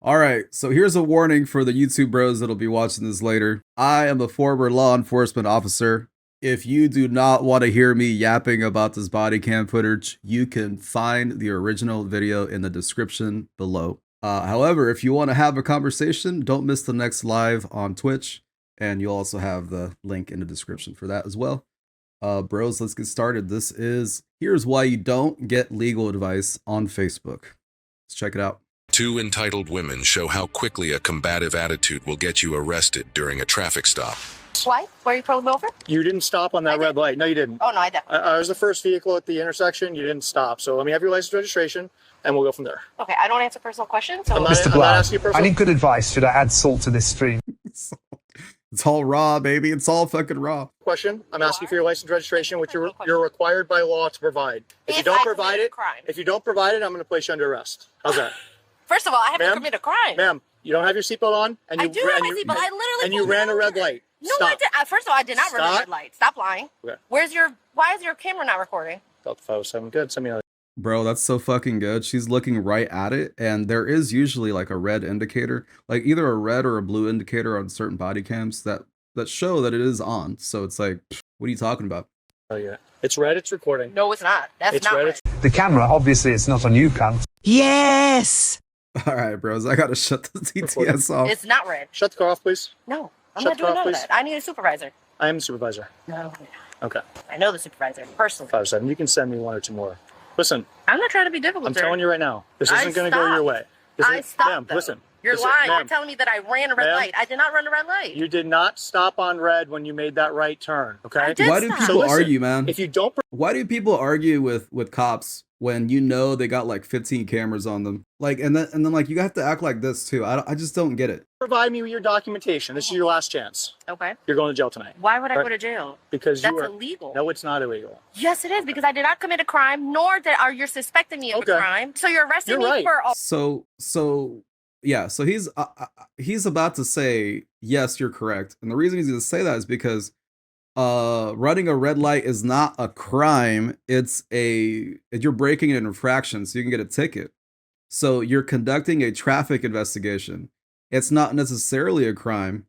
All right, so here's a warning for the YouTube bros that'll be watching this later. I am a former law enforcement officer. If you do not want to hear me yapping about this body cam footage, you can find the original video in the description below. However, if you want to have a conversation, don't miss the next live on Twitch, and you'll also have the link in the description for that as well. Bros, let's get started. Here's why you don't get legal advice on Facebook. Let's check it out. Two entitled women show how quickly a combative attitude will get you arrested during a traffic stop. Why? Were you pulling over? You didn't stop on that red light. No, you didn't. Oh, no, I definitely I was the first vehicle at the intersection. You didn't stop. So let me have your license registration, and we'll go from there. Okay, I don't answer personal questions. So Mr. Black, I need good advice. Should I add salt to this stream? It's all raw, baby. It's all fucking raw. Question. I'm asking for your license registration, which you're required by law to provide. If you don't provide it, I'm going to place you under arrest. How's that? First of all, I haven't committed a crime. Ma'am, you don't have your seatbelt on, and I do have my seatbelt. I literally and you ran a red light. No, Stop. I did. First of all, I did not run a red light. Stop lying. Okay. Why is your camera not recording? Delta 507. Good. Send me another. Bro, that's so fucking good. She's looking right at it, and there is usually like a red indicator, like either a red or a blue indicator on certain body cams that show that it is on. So it's like, what are you talking about? Oh yeah, it's red. It's recording. No, it's not. That's not red. The camera, obviously, it's not on you, cunt. Yes. All right, bros, I gotta shut the TTS off. It's not red. Shut the car off, please. No, I'm not doing none of that. I need a supervisor. I am the supervisor. No. Okay. I know the supervisor personally. 507. You can send me one or two more. Listen. I'm not trying to be difficult. I'm telling you right now. This isn't going to go your way. I stopped. Ma'am, listen. You're lying. You're telling me that I ran a red light. I did not run a red light. You did not stop on red when you made that right turn. Okay. I did. Why do people argue, man? If you don't. Why do people argue with cops when you know they got like 15 cameras on them? Like, and then like you have to act like this too. I just don't get it. Provide me with your documentation. This is your last chance. Okay. You're going to jail tonight. Why would I go to jail? Because that's illegal. No, it's not illegal. Yes, it is, because I did not commit a crime, nor are you suspecting me of a crime. So you're arresting me for. Yeah, so he's about to say, yes, you're correct. And the reason he's going to say that is because running a red light is not a crime. You're breaking an infraction, so you can get a ticket. So you're conducting a traffic investigation. It's not necessarily a crime,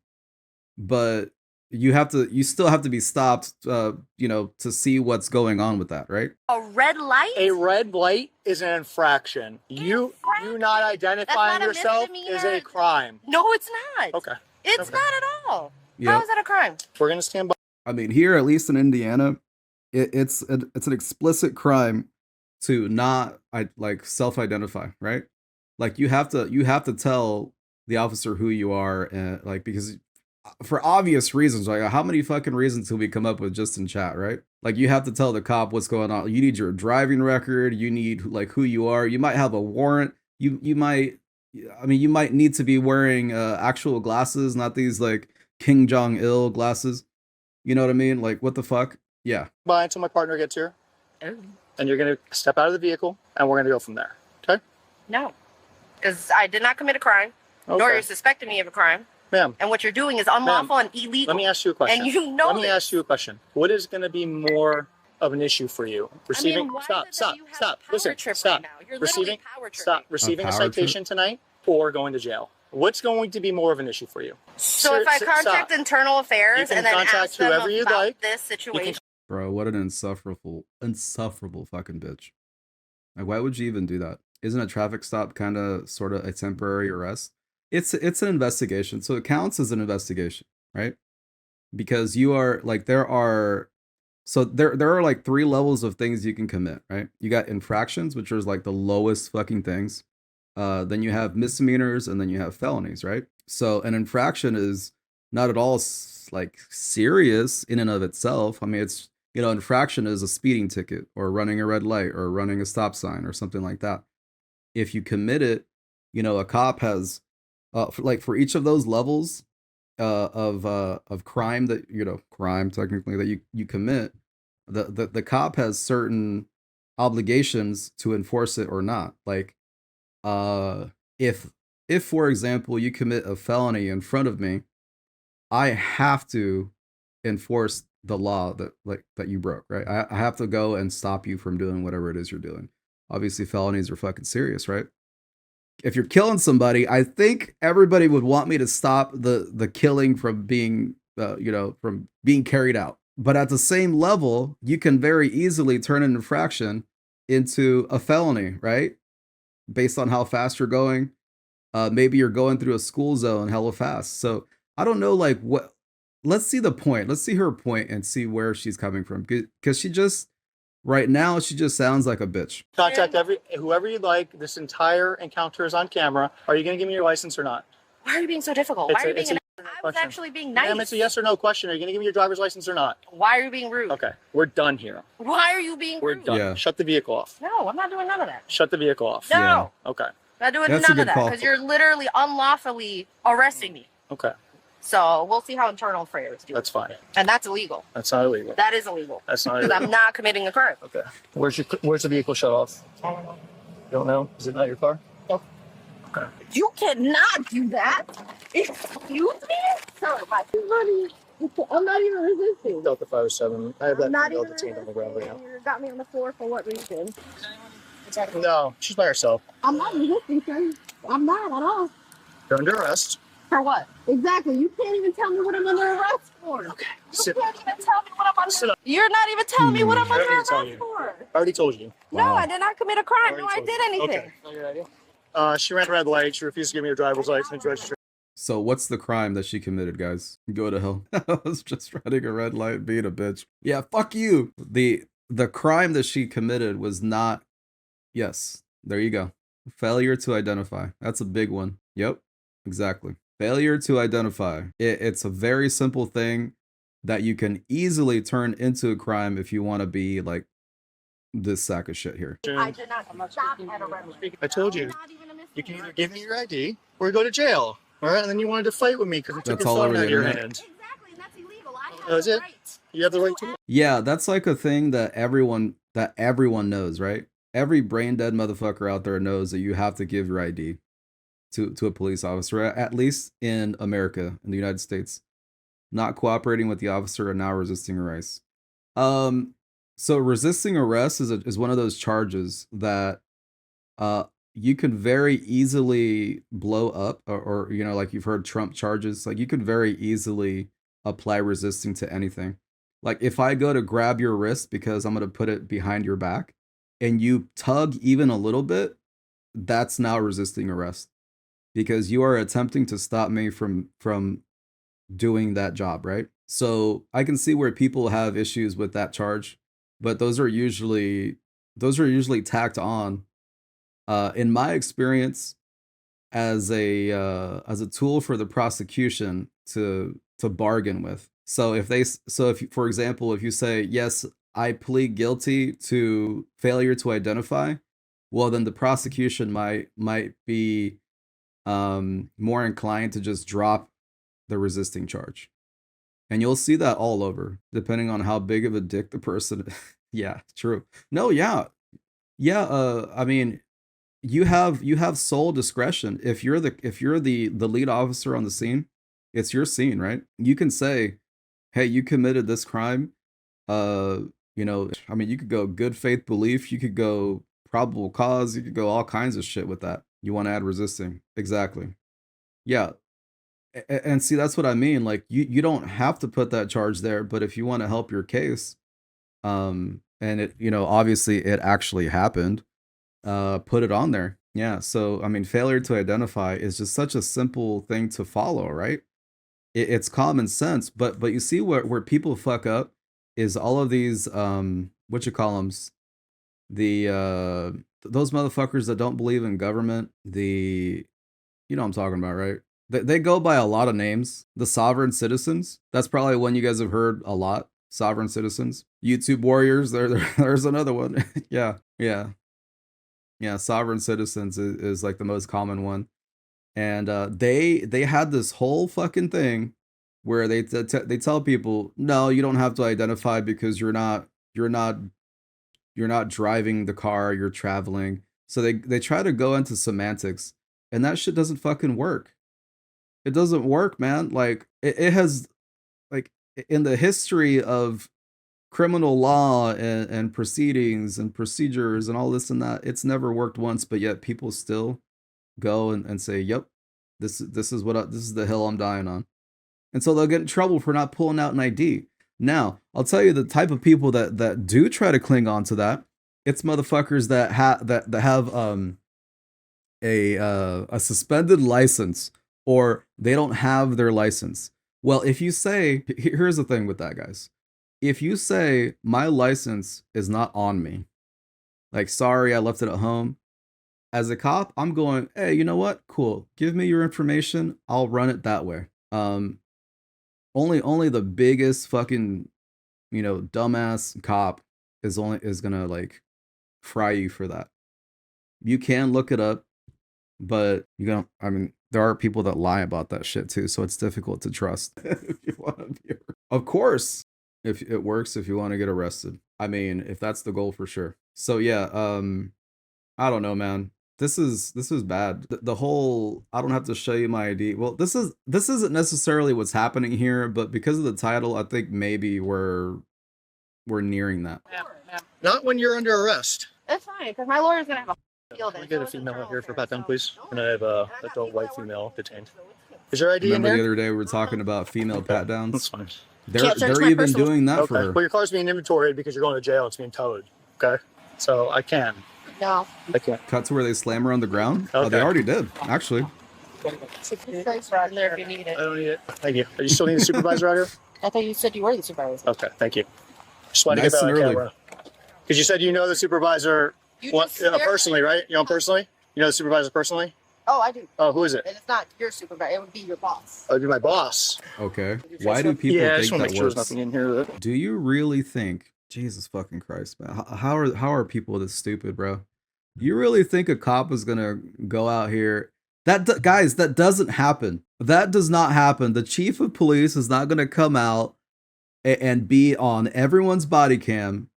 but you still have to be stopped, to see what's going on with that, right? A red light? A red light is an infraction. You not identifying yourself is a crime. No, it's not. Okay. It's not at all. Yep. How is that a crime? We're gonna stand by. I mean, here, at least in Indiana, it's an explicit crime to not self-identify, right? Like you have to tell the officer who you are, and because for obvious reasons, like how many fucking reasons do we come up with just in chat, right? Like you have to tell the cop what's going on. You need your driving record. You need like who you are. You might have a warrant. You might need to be wearing actual glasses, not these like King Jong-il glasses. You know what I mean? Like what the fuck? Yeah. Bye until my partner gets here. Oh. And you're gonna step out of the vehicle, and we're gonna go from there. Okay? No, because I did not commit a crime. Okay. Nor are you suspecting me of a crime. Ma'am. And what you're doing is unlawful and illegal. Let me ask you a question. And you know Let me ask you a question. What is going to be more of an issue for you? Receiving Stop. Listen, stop. Receiving a citation tonight or going to jail? What's going to be more of an issue for you? So if I contact internal affairs and then ask them whoever you'd about like, this situation. Bro, what an insufferable fucking bitch. Like, why would you even do that? Isn't a traffic stop kind of sort of a temporary arrest? It's an investigation, so it counts as an investigation, right? Because you are like there are like 3 levels of things you can commit, right? You got infractions, which are like the lowest fucking things. Then you have misdemeanors, and then you have felonies, right? So an infraction is not at all like serious in and of itself. I mean, it's infraction is a speeding ticket or running a red light or running a stop sign or something like that. If you commit it, a cop has, for each of those levels of crime that, crime technically that you commit, the cop has certain obligations to enforce it or not. Like, if for example, you commit a felony in front of me, I have to enforce the law that you broke, right? I have to go and stop you from doing whatever it is you're doing. Obviously, felonies are fucking serious, right? if you're killing somebody, I think everybody would want me to stop the killing from being from being carried out. But at the same level, you can very easily turn an infraction into a felony, right? Based on how fast you're going. Maybe you're going through a school zone hella fast. So I don't know, like what. Let's see the point. Let's see her point and see where she's coming from. Because she just right now she just sounds like a bitch. Contact whoever you like. This entire encounter is on camera. Are you going to give me your license or not? Why are you being so difficult? Why are you being I was actually being nice. Ma'am, it's a yes or no question. Are you going to give me your driver's license or not? Why are you being rude? Okay, we're done here. Why are you being rude? We're done. Yeah. Shut the vehicle off. No, I'm not doing none of that. Shut the vehicle off. No. Yeah. Okay. I'm not doing That's none of that call. because you're literally unlawfully arresting me. Okay. So we'll see how internal affairs do. That's fine. And that's illegal. That's not illegal. That is illegal. That's not Because illegal. I'm not committing a crime. Okay. Where's the vehicle shut off? You don't know? Is it not your car? Oh. Okay. You cannot do that. Excuse me? Sir, my money. I'm not even resisting. Delta 507. I have that not Delta even team on the ground right now. You got me on the floor for what reason? No, she's by herself. I'm not resisting, sir. I'm not at all. You're under arrest. For what? Exactly. You can't even tell me what I'm under arrest for. Okay. You can't even tell me what I'm under. You're not even telling me what I'm under arrest for. I already told you. No, I did not commit a crime. No, I did anything. Okay. She ran a red light. She refused to give me her driver's license registration. So what's the crime that she committed, guys? Go to hell. I was just running a red light, being a bitch. Yeah, fuck you. The crime that she committed was not. Yes, there you go. Failure to identify. That's a big one. Yep, exactly. Failure to identify. It's a very simple thing that you can easily turn into a crime if you want to be like this sack of shit here. I did not stop at a red light. I told you. You can either give me your ID or go to jail. All right, and then you wanted to fight with me because you took your phone out of your hand. Exactly, and that's illegal. I have That was the it? right. You have the right to. Yeah, that's like a thing that everyone knows, right? Every brain dead motherfucker out there knows that you have to give your ID to a police officer, at least in America, in the United States. Not cooperating with the officer and now resisting arrest. So resisting arrest is one of those charges that you can very easily blow up, or like you've heard Trump charges, like you could very easily apply resisting to anything. Like if I go to grab your wrist because I'm going to put it behind your back and you tug even a little bit, that's now resisting arrest because you are attempting to stop me from doing that job, right? So I can see where people have issues with that charge, but those are usually tacked on. In my experience, as a tool for the prosecution to bargain with. So if for example, if you say, yes, I plead guilty to failure to identify, well, then the prosecution might be more inclined to just drop the resisting charge. And you'll see that all over, depending on how big of a dick the person is. Yeah, true. No, yeah. I mean, you have sole discretion. If you're the lead officer on the scene, it's your scene, right? You can say, hey, you committed this crime. I mean, you could go good faith belief, you could go probable cause, you could go all kinds of shit with that. You want to add resisting. Exactly. Yeah. And see, that's what I mean. Like you don't have to put that charge there, but if you want to help your case, and it, obviously it actually happened, put it on there. Yeah. So, I mean, failure to identify is just such a simple thing to follow, right? It's common sense, but you see where people fuck up is all of these, whatchamacallums, those motherfuckers that don't believe in government, you know what I'm talking about, right? They go by a lot of names. The sovereign citizens, that's probably one you guys have heard a lot. Sovereign citizens. YouTube warriors, there's another one. Yeah. Sovereign citizens is like the most common one. And they had this whole fucking thing where they tell people, no, you don't have to identify because you're not driving the car, you're traveling. So they try to go into semantics, and that shit doesn't fucking work. It doesn't work, man. Like it has, like, in the history of criminal law and proceedings and procedures and all this and that, it's never worked once, but yet people still go and say, yep, this is this is the hill I'm dying on. And so they'll get in trouble for not pulling out an ID. Now, I'll tell you the type of people that do try to cling on to that. It's motherfuckers that have a suspended license, or they don't have their license. Well, if you say, here's the thing with that, guys. If you say my license is not on me, like, sorry, I left it at home. As a cop, I'm going, hey, you know what? Cool. Give me your information. I'll run it that way. Only the biggest fucking, dumbass cop is gonna like fry you for that. You can look it up, but there are people that lie about that shit too, so it's difficult to trust. If you want to be, of course, if it works, if you want to get arrested. I mean, if that's the goal, for sure. So yeah, I don't know, man. This is bad. The whole I don't have to show you my ID. Well, this isn't necessarily what's happening here, but because of the title, I think maybe we're nearing that. Not when you're under arrest. That's fine, because my lawyer's gonna have a field day. Can we get a female out here for pat down, please? And I have a adult white female detained. Is your ID in Remember there? the other day we were talking about female pat downs? That's fine. They're even doing that for her. Well, your car's being inventoried because you're going to jail. It's being towed. Okay, so I can. No. I can't. Cut to where they slam her on the ground. Okay. Oh, they already did, actually. Right there if you need it. I don't need it. Thank you. Are you still need a supervisor out here? I thought you said you were the supervisor. Okay, thank you. Just wanted Nice to get that and on early. camera. Because you said you know the supervisor personally, right? You know him personally? You know the supervisor personally? Oh, I do. Oh, who is it? And it's not your supervisor. It would be your boss. Oh, it'd be my boss. Okay. Why do people I think just want to that make sure there's works? nothing in here. Do you really think? Jesus fucking Christ, man! How are people this stupid, bro? You really think a cop is gonna go out here? Guys, that doesn't happen. That does not happen. The chief of police is not gonna come out and be on everyone's body cam,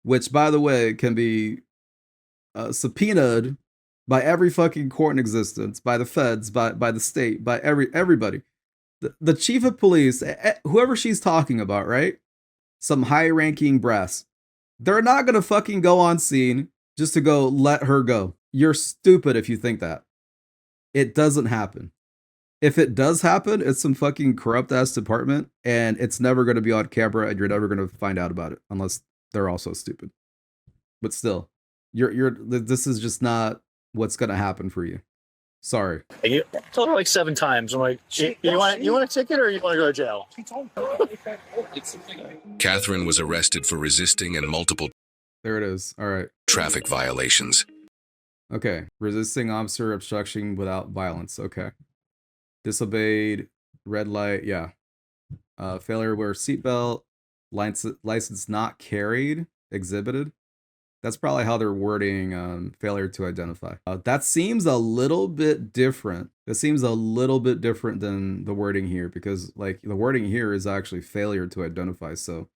which, by the way, can be subpoenaed by every fucking court in existence, by the feds, by the state, by everybody. The chief of police, whoever she's talking about, right? Some high-ranking brass. They're not gonna fucking go on scene just to go let her go. You're stupid if you think that. It doesn't happen. If it does happen, it's some fucking corrupt ass department, and it's never gonna be on camera, and you're never gonna find out about it unless they're also stupid. But still, this is just not what's gonna happen for you. Sorry. I told her like 7 times. I'm like, you want a ticket or you want to go to jail? Catherine was arrested for resisting and multiple There it is. All right. traffic violations. Okay. Resisting officer obstruction without violence. Okay. Disobeyed. Red light. Yeah. Failure to wear seatbelt. License not carried. Exhibited. That's probably how they're wording failure to identify. That seems a little bit different. It seems a little bit different than the wording here, because like the wording here is actually failure to identify. So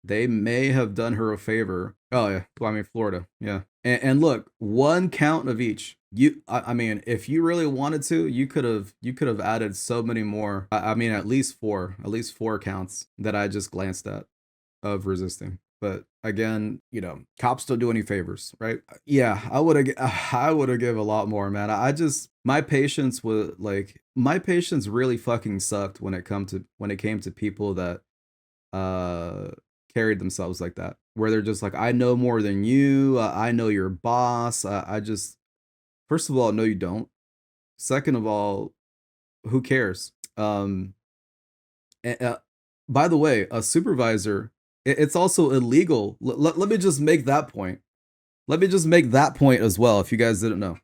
they may have done her a favor. Oh yeah, well, I mean Florida, yeah. And look, 1 count of each. I mean, if you really wanted to, you could have added so many more. I mean, at least four counts that I just glanced at of resisting. But again, cops don't do any favors, right? Yeah, I would have give a lot more, man. My patience really fucking sucked when it came to people that carried themselves like that, where they're just like, I know more than you. I know your boss. First of all, no, you don't. Second of all, who cares? By the way, a supervisor. It's also illegal. Let me just make that point. Let me just make that point as well, if you guys didn't know.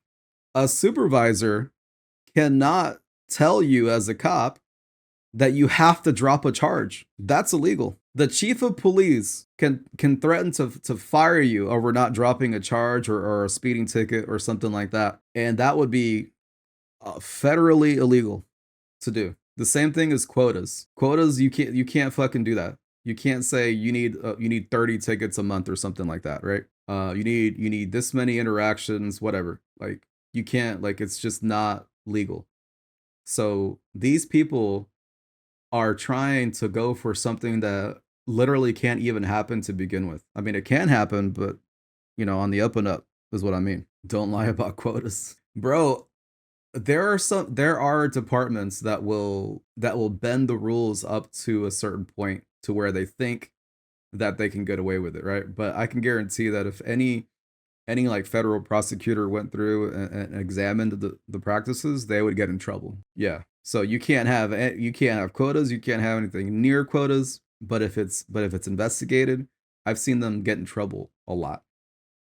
A supervisor cannot tell you as a cop that you have to drop a charge. That's illegal. The chief of police can threaten to fire you over not dropping a charge or a speeding ticket or something like that. And that would be federally illegal to do. The same thing as quotas. Quotas, you can't fucking do that. You can't say you need 30 tickets a month or something like that, right? You need this many interactions, whatever. Like you can't, like it's just not legal. So these people are trying to go for something that literally can't even happen to begin with. I mean, it can happen, but on the up and up is what I mean. Don't lie about quotas. Bro, there are departments that will bend the rules up to a certain point to where they think that they can get away with it, right? But I can guarantee that if any like federal prosecutor went through and examined the practices, they would get in trouble. Yeah. So you can't have quotas, you can't have anything near quotas, but if it's investigated, I've seen them get in trouble a lot.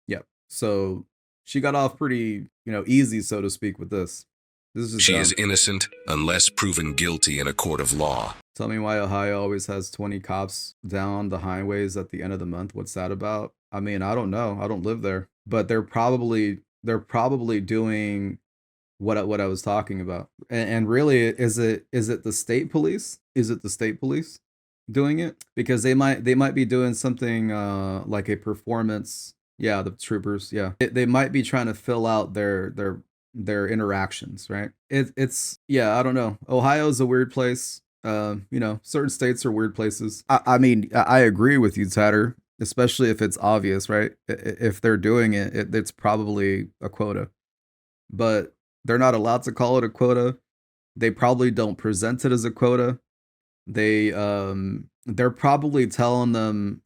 Yep. So she got off pretty, easy, so to speak, with this. This is She dumb. is innocent unless proven guilty in a court of law. Tell me why Ohio always has 20 cops down the highways at the end of the month. What's that about? I mean, I don't know. I don't live there, but they're probably doing what I was talking about. And really, is it the state police? Is it the state police doing it? Because they might be doing something like a performance. Yeah, the troopers. Yeah, they might be trying to fill out their interactions, right? It's yeah, I don't know. Ohio's a weird place. Certain states are weird places. I mean, I agree with you, Tatter, especially if it's obvious, right? If they're doing it, it's probably a quota. But they're not allowed to call it a quota. They probably don't present it as a quota. They're probably telling them,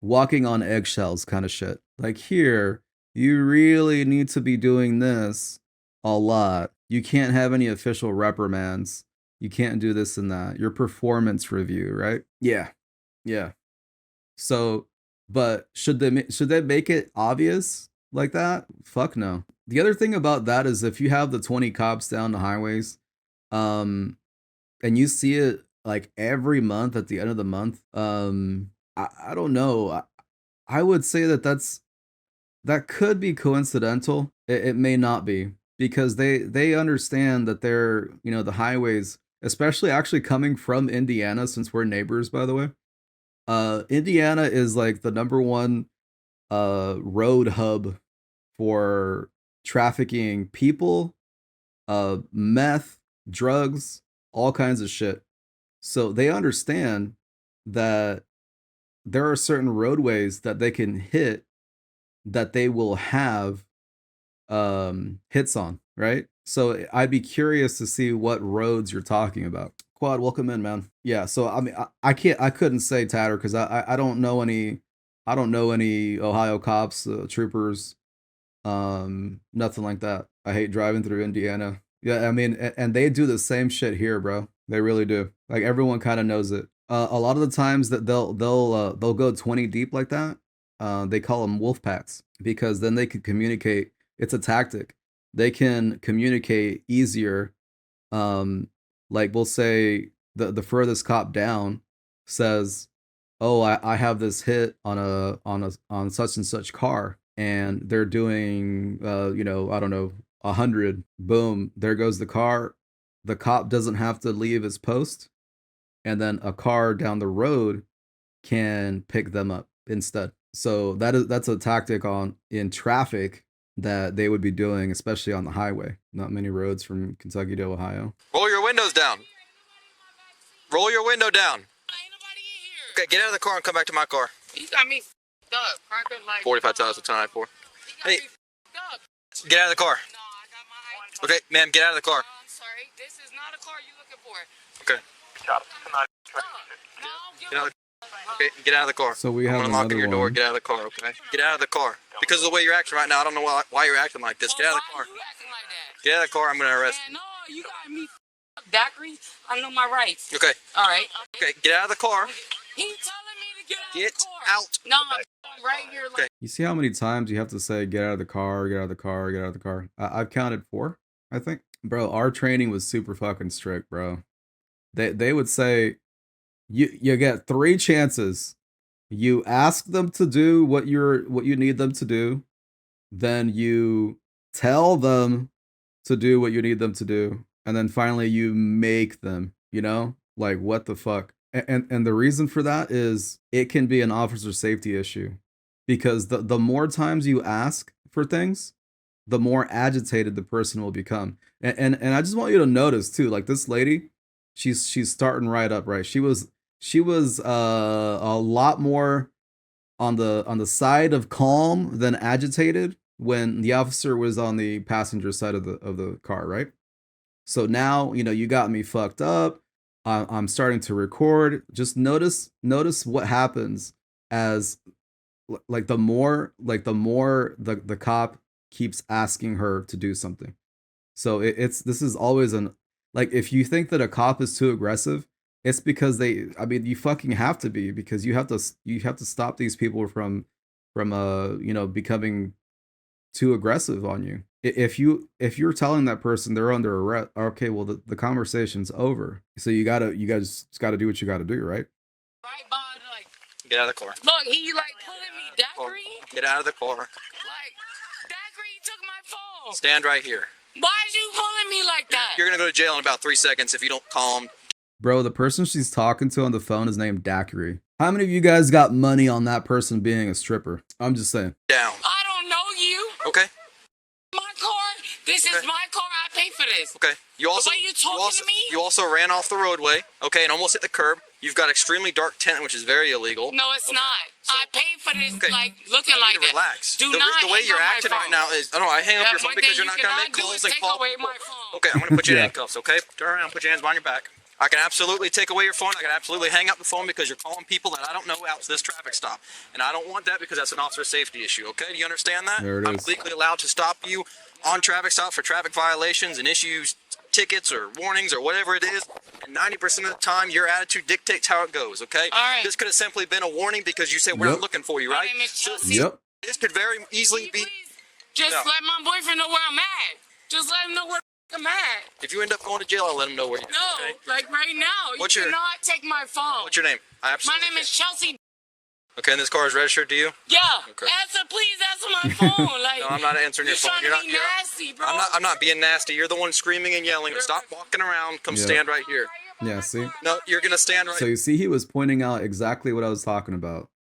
walking on eggshells kind of shit. Like, here, you really need to be doing this a lot. You can't have any official reprimands. You can't do this and that. Your performance review, right? Yeah. Yeah. So, but should they make it obvious like that? Fuck no. The other thing about that is if you have the 20 cops down the highways, and you see it like every month at the end of the month, I don't know. I would say that could be coincidental. It may not be, because they understand that they're, the highways, especially actually coming from Indiana, since we're neighbors, by the way. Indiana is like the number one road hub for trafficking people, meth, drugs, all kinds of shit. So they understand that there are certain roadways that they can hit that they will have hits on, right? So I'd be curious to see what roads you're talking about. Quad, welcome in, man. Yeah, so I mean, I couldn't say Tatter because I don't know any Ohio cops, troopers, nothing like that. I hate driving through Indiana. Yeah, I mean, and they do the same shit here, bro. They really do. Like, everyone kind of knows it. A lot of the times that they'll go 20 deep like that. They call them wolf packs, because then they can communicate. It's a tactic. They can communicate easier. Like, we'll say the furthest cop down says, "Oh, I have this hit on such and such car, and they're doing I don't know, 100." Boom, there goes the car. The cop doesn't have to leave his post, and then a car down the road can pick them up instead. So that's a tactic in traffic that they would be doing, especially on the highway. Not many roads from Kentucky to Ohio. Roll your windows down. Roll your window down. Okay, get out of the car and come back to my car. You got me f***ed up. 45,000 a ton, I-4. Hey, get out of the car. No, I got my Okay, ma'am, get out of the car. I'm sorry. This is not a car you looking for. Okay. Get out of Okay, get out of the car. So we have I'm unlocking your door. one. Get out of the car, okay? Get out of the car. Because of the way you're acting right now, I don't know why you're acting like this. Get out of the car. Why you acting like that? Get out of the car. I'm going to arrest you. Man, no, you got me f***ed up, Daiquiri. I know my rights. Okay. All right. Okay, get out of the car. He telling me to get out Get of the car. out. No, I'm right here. Like, Okay. You see how many times you have to say, "Get out of the car, get out of the car, get out of the car"? I've counted 4, I think. Bro, our training was super fucking strict, bro. They would say, you get 3 chances. You ask them to do what you need them to do, then you tell them to do what you need them to do, and then finally you make them, like, what the fuck. And the reason for that is it can be an officer safety issue, because the more times you ask for things, the more agitated the person will become. And I just want you to notice too, like, this lady, she's starting right up, right? She was a lot more on the side of calm than agitated when the officer was on the passenger side of the car, right? So now, you know, you got me fucked up. I'm starting to record. Just notice what happens as like the more the cop keeps asking her to do something. So this is always an, like, if you think that a cop is too aggressive, it's because I mean, you fucking have to be, because you have to stop these people from you know, becoming too aggressive on you. If you're telling that person they're under arrest, okay, well the conversation's over. So you guys just gotta do what you gotta do, right? Right by, like, Get out of the car. look, he like pulling me, Daiquiri. Get out of the car. Like, Daiquiri took my phone. Stand right here. Why is you pulling me like that? You're gonna go to jail in about 3 seconds if you don't calm. Bro, the person she's talking to on the phone is named Daiquiri. How many of you guys got money on that person being a stripper? I'm just saying. Down. I don't know you. Okay. My car. This is my car. I pay for this. Okay. You also The way you talking to me? you also ran off the roadway. Okay, and almost hit the curb. You've got extremely dark tint, which is very illegal. No, it's not. I paid for this, Okay. like, looking You like need to that. relax. Do the not way hang you're up my acting phone. right now is, I don't know, I hang up your phone One because thing you're not you gonna cannot make do calls is and take call away people. my phone. Okay, I'm gonna put you in Yeah. handcuffs. Okay, turn around, put your hands behind your back. I can absolutely take away your phone. I can absolutely hang up the phone because you're calling people that I don't know out to this traffic stop, and I don't want that because that's an officer safety issue. Okay, do you understand that? There it I'm is. legally allowed to stop you on traffic stop for traffic violations and issue tickets or warnings or whatever it is. And 90% of the time, your attitude dictates how it goes. Okay. All right. This could have simply been a warning because you said we're not Yep. looking for you, My right? name is So Chelsea. Yep. this could very easily be. Please, just No. let my boyfriend know where I'm at. Just let him know where I'm at. If you end up going to jail, I'll let them know where you're No, at. Okay? like right now. What's You your- cannot take my phone. What's your name? I My absolutely name is Chelsea. Okay, and this car is registered to you? Yeah. Okay. Please answer my phone. Like, No, I'm not answering your you're phone. trying You're to not. be You're, nasty, bro. I'm not being nasty. You're the one screaming and yelling. Stop walking around. Come Yeah. stand right here. Yeah, see? No, you're gonna stand right. So you see, he was pointing out exactly what I was talking about.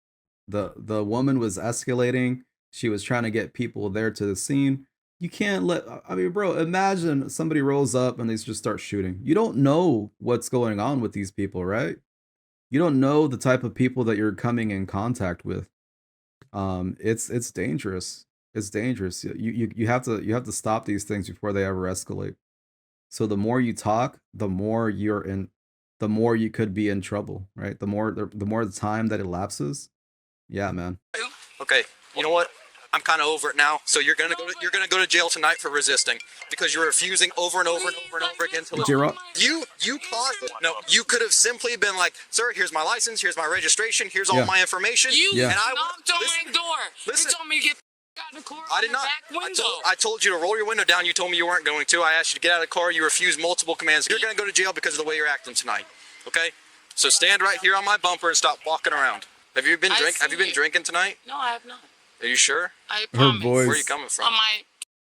The woman was escalating. She was trying to get people there to the scene. You can't let, I mean, bro, imagine somebody rolls up and they just start shooting. You don't know what's going on with these people, right? You don't know the type of people that you're coming in contact with. It's dangerous. It's dangerous. You have to stop these things before they ever escalate. So the more you talk, the more the more you could be in trouble, right? The more the time that elapses. Yeah, man. Okay, you know what? I'm kind of over it now. So you're gonna go to jail tonight for resisting because you're refusing over and over and over and over again to listen. J-Rock? You caused it. No, you could have simply been like, sir, here's my license, here's my registration, here's all Yeah. my information. You Yeah. And I knocked on listen, my door. listen. You told me to get out of the car I on did the not. back window. I told you to roll your window down. You told me you weren't going to. I asked you to get out of the car. You refused multiple commands. You're going to go to jail because of the way you're acting tonight. Okay? So stand right here on my bumper and stop walking around. Have you been drinking tonight? No, I have not. Are you sure? I promise. voice- Where are you coming from? On my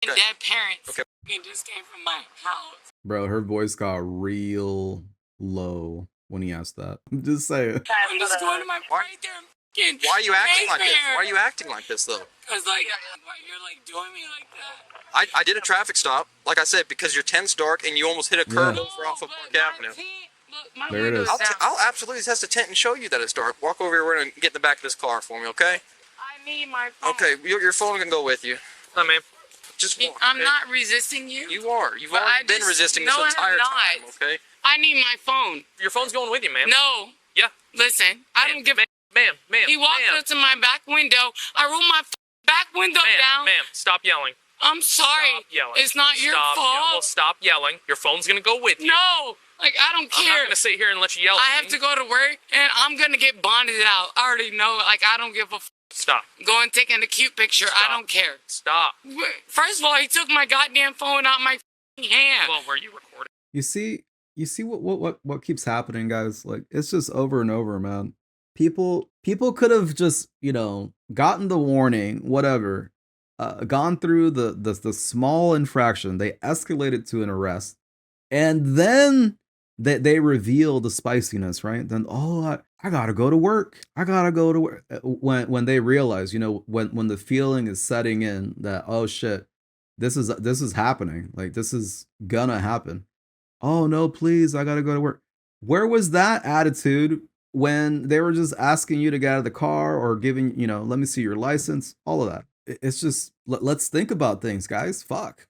Okay. dead parents. Okay. It just came from my house. Bro, her voice got real low when he asked that. I'm just saying. I'm just going to my right there. Why are you acting like this? Why are you acting like this though? Because, like, why you're, like, doing me like that? I did a traffic stop, like I said, because your tent's dark and you almost hit a curb Yeah. over off of Park my Avenue. tent- look, my There it window's is. down. I'll absolutely test the tent and show you that it's dark. Walk over here and get in the back of this car for me, okay? I need my phone. Okay, your phone can go with you. Hi, man. Just walk. I'm okay? not resisting you. You are. You've But already I been just- resisting no, this I'm entire not. time, okay? I need my phone. Your phone's going with you, ma'am. No. Yeah. Listen, I don't give a... Ma'am, He walked up to my back window. I rolled my back window down. Ma'am, stop yelling. I'm sorry. Stop yelling. It's not your Stop fault. Well, stop yelling. Your phone's gonna go with you. No. Like, I don't I'm care. not gonna sit here and let you yell. I at have me. to go to work, and I'm going to get bonded out. I already know. Like, I don't give a Stop. Go and take in a cute picture. I Stop. don't care. Stop. First of all, he took my goddamn phone out my hand. Well, were you recording? You see what keeps happening, guys? Like, it's just over and over, man. People could have just, you know, gotten the warning, whatever, gone through the small infraction. They escalated to an arrest, and then they reveal the spiciness, right? Then, oh, I gotta go to work. I gotta go to work. When they realize, you know, when the feeling is setting in that, oh shit, this is happening. Like, this is gonna happen. Oh no, please, I gotta go to work. Where was that attitude when they were just asking you to get out of the car or giving, you know, let me see your license, all of that? it's just let's think about things, guys. Fuck.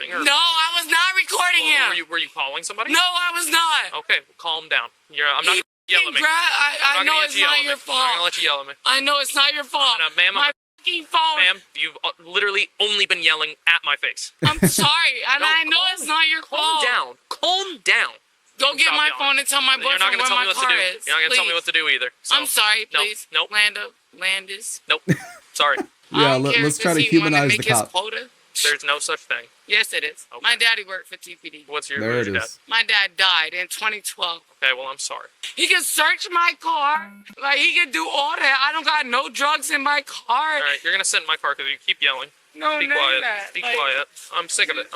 No, I was not recording him. Were you calling somebody? No, I was not. Okay, well, calm down. I'm not gonna yell at me. I know it's not your fault. I'm not gonna let you yell at me. I know it's not your fault. No, ma'am, my fucking phone. Ma'am, you've literally only been yelling at my face. I'm sorry, and I know it's not your fault. Calm down. Go get my phone and tell my boyfriend where my car is. You're not gonna tell me what to do either. So. I'm sorry, please. Nope. Landis. Nope. Sorry. Yeah, let's try to humanize the cop. There's no such thing. Yes, it is. Okay. My daddy worked for TPD. What's your there? It dad? is. My dad died in 2012. Okay, well, I'm sorry. He can search my car. Like, he can do all that. I don't got no drugs in my car. All right, you're gonna sit in my car because you keep yelling. No, Be quiet. Be quiet. I'm sick of it.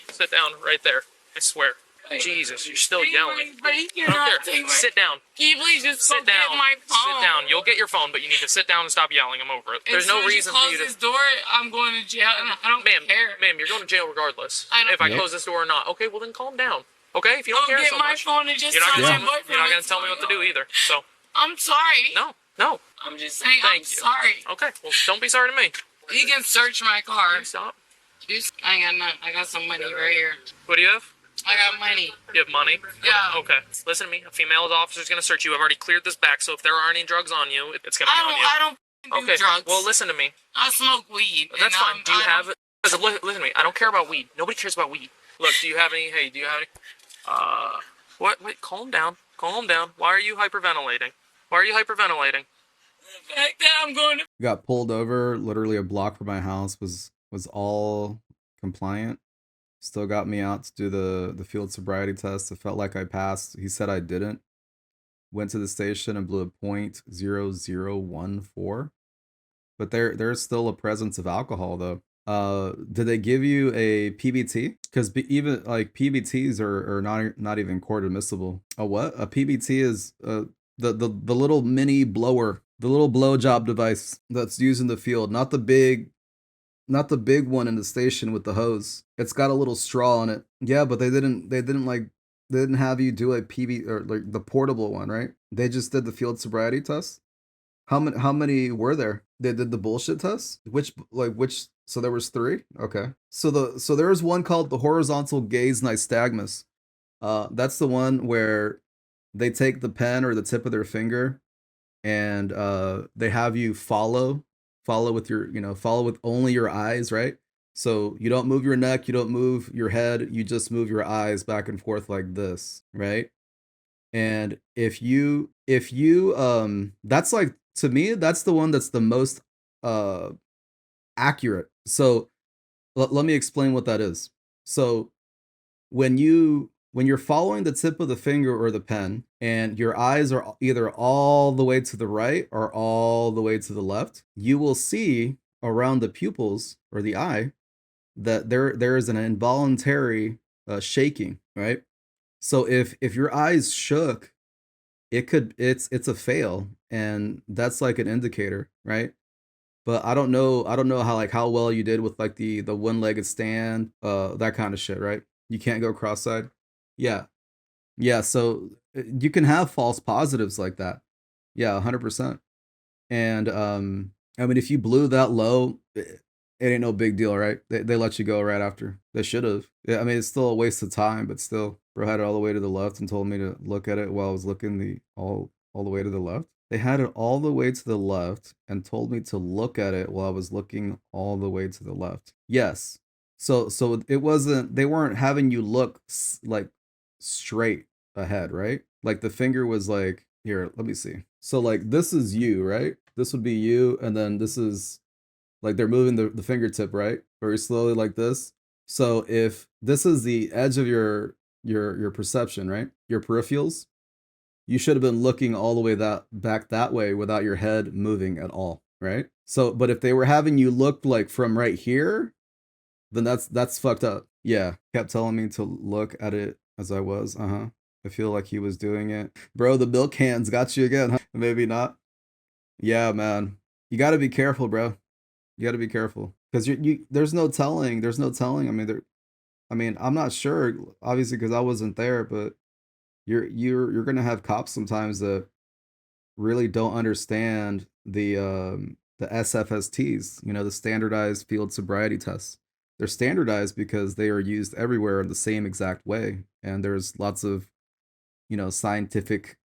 Sit down right there. I swear. Jesus, you're still yelling. But he cannot take my... Sit down. Can you please just sit down. Get my phone? Sit down. You'll get your phone, but you need to sit down and stop yelling. I'm over it. There's no reason for you to... close this door, I'm going to jail, and I don't care. Ma'am, you're going to jail regardless. If I Yep. close this door or not. Okay, well then calm down. Okay, if you don't care so much. Phone and just you're not going to tell me what to do either. So. I'm sorry. No. I'm just saying Thank you. sorry. Okay, well don't be sorry to me. He can search my car. Stop. I ain't got nothing. I got some money right here. What do you have? I got money. You have money? Yeah. Okay. Listen to me. A female officer's going to search you. I've already cleared this back, so if there are any drugs on you, it's going to be on you. I don't do drugs. Well, listen to me. I smoke weed. That's fine. Do you have... Listen to me. I don't care about weed. Nobody cares about weed. Look, do you have any... Hey, do you have any... What? Wait, calm down. Calm down. Why are you hyperventilating? The fact that I'm going to... Got pulled over literally a block from my house, was all compliant. Still got me out to do the field sobriety test. It felt like I passed. He said I didn't. Went to the station and blew a .0014. But there's still a presence of alcohol though. Did they give you a PBT? Because even like PBTs are not even court admissible. A what? A PBT is the little mini blower, the little blowjob device that's used in the field, not the big one in the station with the hose. It's got a little straw in it. Yeah, but they didn't have you do a PB or like the portable one, right? They just did the field sobriety test. How many were there? They did the bullshit test? Which so there was 3? Okay. So there was one called the horizontal gaze nystagmus. That's the one where they take the pen or the tip of their finger and they have you follow with your, follow with only your eyes, right? So you don't move your neck, you don't move your head, you just move your eyes back and forth like this, right? And if you that's like, to me, that's the one that's the most accurate. So let me explain what that is. So when you're following the tip of the finger or the pen and your eyes are either all the way to the right or all the way to the left, you will see around the pupils or the eye that there is an involuntary shaking, right? So if your eyes shook, it's a fail, and that's like an indicator, right? But I don't know how well you did with like the one-legged stand, that kind of shit, right? You can't go cross-eyed. Yeah. So you can have false positives like that. Yeah, 100%. And I mean, if you blew that low, it ain't no big deal, right? They let you go right after. They should have. Yeah, I mean, it's still a waste of time, but still, bro had it all the way to the left and told me to look at it while I was looking all the way to the left. They had it all the way to the left and told me to look at it while I was looking all the way to the left. Yes. So it wasn't, they weren't having you look like straight ahead, right? Like the finger was like, here, let me see. So like this is you, right? This would be you, and then this is like they're moving the fingertip, right? Very slowly like this. So if this is the edge of your perception, right? Your peripherals, you should have been looking all the way back that way without your head moving at all, right? So, but if they were having you look like from right here, then that's fucked up. Yeah, kept telling me to look at it as I was. I feel like he was doing it. Bro, the milk cans got you again, huh? Maybe not. Yeah, man. You got to be careful, bro. You got to be careful because there's no telling. I mean, I'm not sure, obviously, because I wasn't there, but you're gonna have cops sometimes that really don't understand the the SFSTs, you know, the standardized field sobriety tests. They're standardized because they are used everywhere in the same exact way. And there's lots of, you know, scientific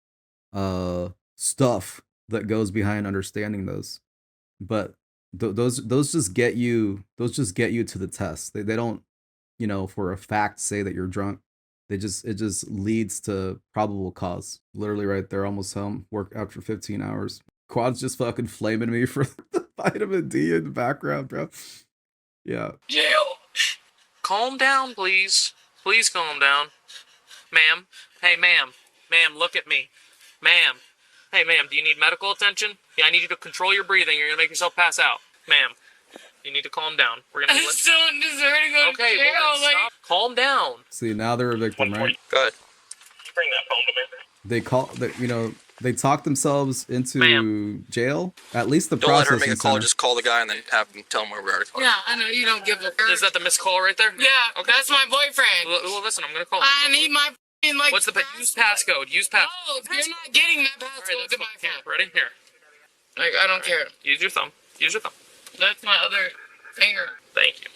stuff that goes behind understanding those. But those just get you to the test. They don't, you know, for a fact say that you're drunk. It just leads to probable cause. Literally right there, almost home. Work after 15 hours. Quad's just fucking flaming me for the vitamin D in the background, bro. Yeah. Jail. Calm down, please. Please calm down. Ma'am. Hey, ma'am. Ma'am, look at me. Ma'am. Hey, ma'am, do you need medical attention? Yeah, I need you to control your breathing. You're going to make yourself pass out. Ma'am, you need to calm down. We're going to... I still don't deserve to go to jail. Well, then stop. Calm down. See, now they're a victim, right? Good. Bring that phone to me. You know, they talk themselves into jail. At least the Don't let her processing make a call. center. Just call the guy and then have him tell him where we are. Yeah, I know you don't give a... Is that the missed call right there? Yeah, okay. That's my boyfriend. Well, listen, I'm going to call him. I need my like... What's the... Use passcode. Use passcode. No, you're not getting that passcode to my Here, phone. ready? Here. Like, I don't care. Use your thumb. Use your thumb. That's my other finger. Thank you.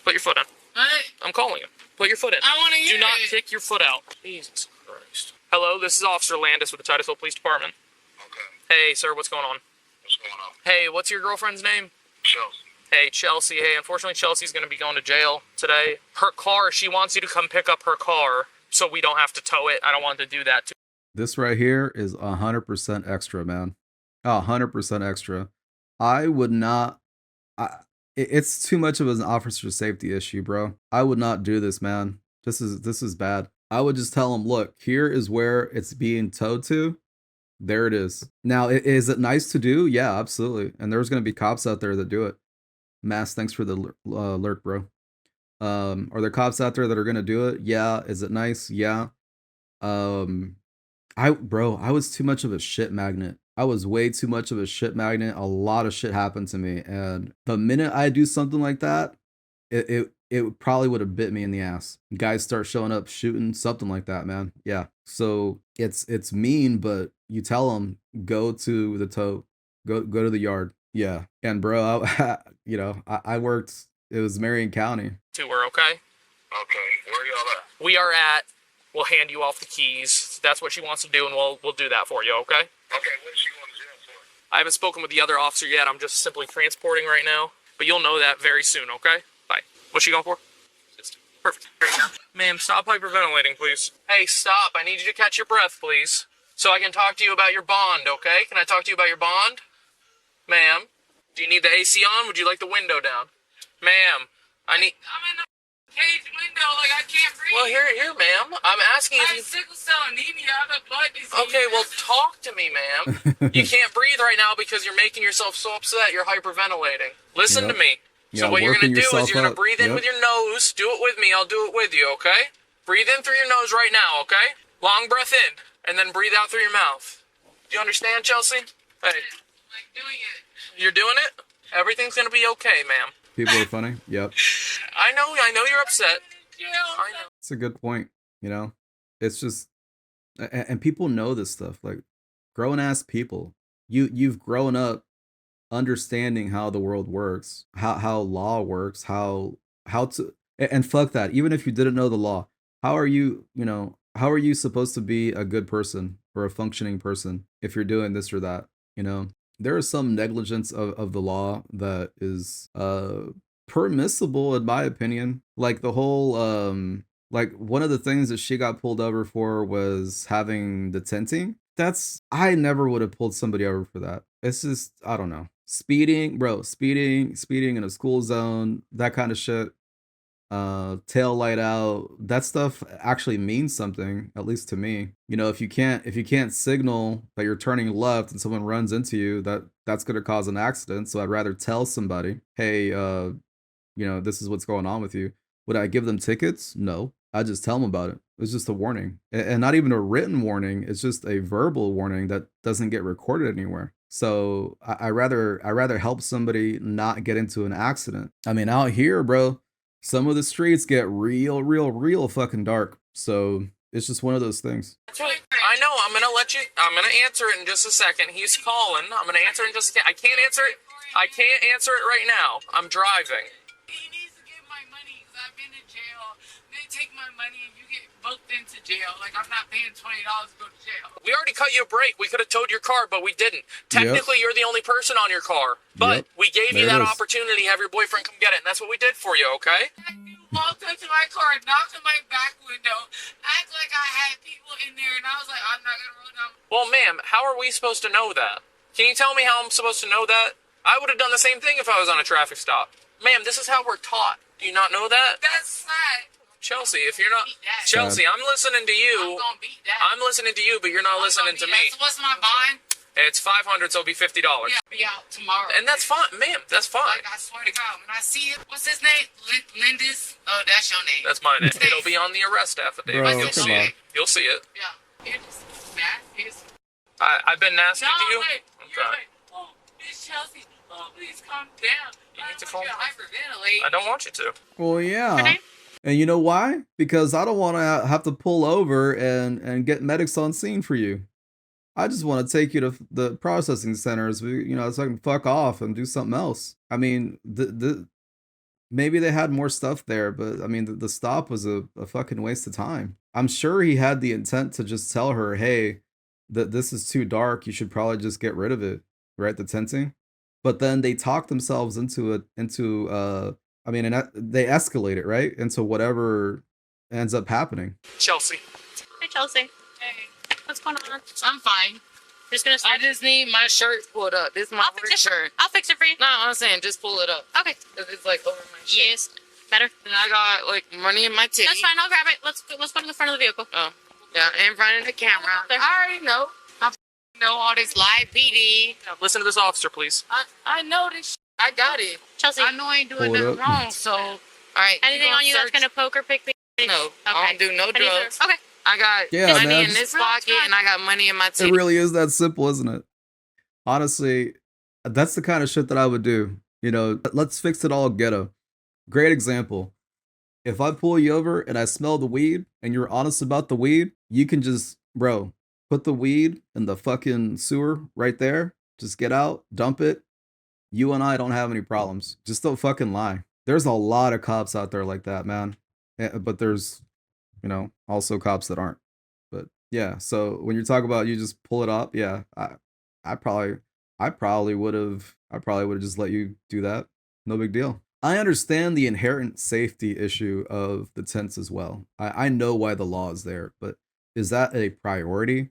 Put your foot in. What? I'm calling him. Put your foot in. I want to hear Do not it. kick your foot out. Jesus Christ. Hello, this is Officer Landis with the Titusville Police Department. Okay. Hey, sir, what's going on? What's going on? Hey, what's your girlfriend's name? Chelsea. Hey, Chelsea. Hey, unfortunately, Chelsea's going to be going to jail today. Her car, she wants you to come pick up her car so we don't have to tow it. I don't want to do that. This right here is 100% extra, man. 100% extra. I would not. It's too much of an officer safety issue, bro. I would not do this, man. This is bad. I would just tell them, look, here is where it's being towed to. There it is. Now, is it nice to do? Yeah, absolutely. And there's going to be cops out there that do it. Mass, thanks for the alert, bro. Are there cops out there that are going to do it? Yeah. Is it nice? Yeah. I was too much of a shit magnet. I was way too much of a shit magnet. A lot of shit happened to me. And the minute I do something like that, it probably would have bit me in the ass. Guys start showing up, shooting, something like that, man. Yeah. So it's mean, but you tell them, go to the tow, go to the yard. Yeah. And bro, I worked, it was Marion County. To her, okay? Okay. Where y'all at? We are at, we'll hand you off the keys. That's what she wants to do, and we'll do that for you, okay? Okay, what is she going to jail for? I haven't spoken with the other officer yet. I'm just simply transporting right now. But you'll know that very soon, okay? Bye. What's she going for? Perfect. Ma'am, stop hyperventilating, please. Hey, stop. I need you to catch your breath, please. So I can talk to you about your bond, okay? Can I talk to you about your bond? Ma'am, do you need the AC on? Would you like the window down? Ma'am, I'm in the cage window, like I can't breathe. Well, here, ma'am. I'm asking if you... I have sickle cell anemia. I have a blood disease. Okay, well, talk to me, ma'am. You can't breathe right now because you're making yourself so upset. You're hyperventilating. Listen to me. So what you're going to do is you're going to breathe in with your nose. Do it with me. I'll do it with you, okay? Breathe in through your nose right now, okay? Long breath in, and then breathe out through your mouth. Do you understand, Chelsea? Hey. I'm like doing it. You're doing it? Everything's going to be okay, ma'am. People are funny. Yep. I know you're upset. I know. It's a good point. You know, it's just, and people know this stuff. Like, grown ass people. You've grown up understanding how the world works, how law works, how to, and fuck that. Even if you didn't know the law, how are you supposed to be a good person or a functioning person if you're doing this or that? You know, there is some negligence of the law that is permissible in my opinion. Like the whole like one of the things that she got pulled over for was having the tinting. I never would have pulled somebody over for that. It's just, I don't know. Speeding in a school zone, that kind of shit. Tail light out, that stuff actually means something, at least to me. You know, if you can't signal that you're turning left and someone runs into you, that's going to cause an accident. So I'd rather tell somebody, hey, this is what's going on with you. Would I give them tickets? No, I just tell them about it. It's just a warning, and not even a written warning. It's just a verbal warning that doesn't get recorded anywhere. So I rather help somebody not get into an accident. I mean, out here, bro, some of the streets get real fucking dark. So it's just one of those things. I know. I'm gonna answer it in just a second. He's calling. I'm gonna answer it in just a second. I can't answer it. I can't answer it right now. I'm driving. He needs to get my money because I've been in jail. They take my money and you get booked into jail. Like, I'm not paying $20 to go to jail. We already cut you a break. We could have towed your car, but we didn't. Technically, you're the only person on your car. But we gave you that opportunity to have your boyfriend come get it, and that's what we did for you, okay? You walked up to my car, knocked on my back window, act like I had people in there, and I was like, I'm not going to roll down. Well, ma'am, how are we supposed to know that? Can you tell me how I'm supposed to know that? I would have done the same thing if I was on a traffic stop. Ma'am, this is how we're taught. Do you not know that? That's sad. Chelsea, if you're not... Chelsea, I'm listening to you. I'm going to beat that. I'm listening to you, but you're not listening to me. So what's my bond? It's $500, so it'll be $50. Yeah, I'll be out tomorrow. And that's fine, ma'am. That's fine. Like, I swear to God, when I see it, what's his name? Lindis? Oh, that's your name. That's my name. It'll be on the arrest affidavit. Bro, You'll see it. You'll see it. Yeah. You're just mad. I've been nasty to you? Wait. I'm You're sorry. like, oh, Miss Chelsea, oh, please calm down. You need to calm calm down. hyperventilate. I don't want you to. Well, yeah. And you know why? Because I don't want to have to pull over and get medics on scene for you. I just want to take you to the processing centers, so I can fuck off and do something else. I mean, maybe they had more stuff there, but I mean, the stop was a fucking waste of time. I'm sure he had the intent to just tell her, hey, this is too dark. You should probably just get rid of it, right? The tinting. But then they talk themselves into it, they escalate it, right? Into whatever ends up happening. Chelsea. Hey, Chelsea. Hey, What's going on? I'm fine. Just gonna start. I just need my shirt pulled up. This is my work shirt. I'll fix it for you. No, I'm saying just pull it up. Okay. Because it's like over my shirt. Yes. Better. And I got like money in my titty. That's fine. I'll grab it. Let's go to the front of the vehicle. Oh, yeah, in front of the camera. I already know. I know all this live PD. Listen to this officer, please. I know this. I got it. Chelsea. I know I ain't doing Pull it nothing up. wrong. So, all right. Anything on you that's gonna poke or pick me? No, I don't do no drugs. Okay. I got money man, in this pocket and I got money in my titty. It really is that simple, isn't it? Honestly, that's the kind of shit that I would do. Let's fix it all ghetto. Great example. If I pull you over and I smell the weed and you're honest about the weed, you can just, bro, put the weed in the fucking sewer right there. Just get out, dump it. You and I don't have any problems. Just don't fucking lie. There's a lot of cops out there like that, man. But there's, also cops that aren't. But yeah, so when you're talking about you just pull it up, yeah, I probably would have just let you do that. No big deal. I understand the inherent safety issue of the tents as well. I know why the law is there, but is that a priority?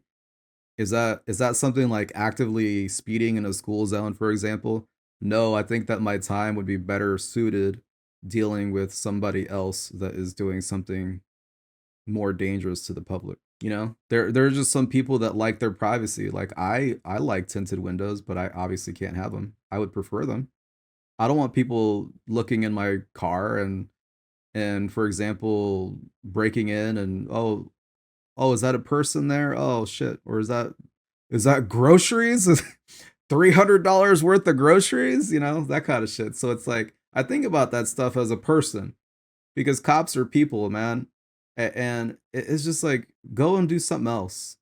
Is that something like actively speeding in a school zone, for example? No, I think that my time would be better suited dealing with somebody else that is doing something more dangerous to the public. There are just some people that like their privacy. Like I like tinted windows, but I obviously can't have them. I would prefer them. I don't want people looking in my car and for example breaking in and oh, is that a person there? Oh shit. Or is that groceries? $300 worth of groceries? That kind of shit. So it's like I think about that stuff as a person because cops are people, man. And it's just like, go and do something else.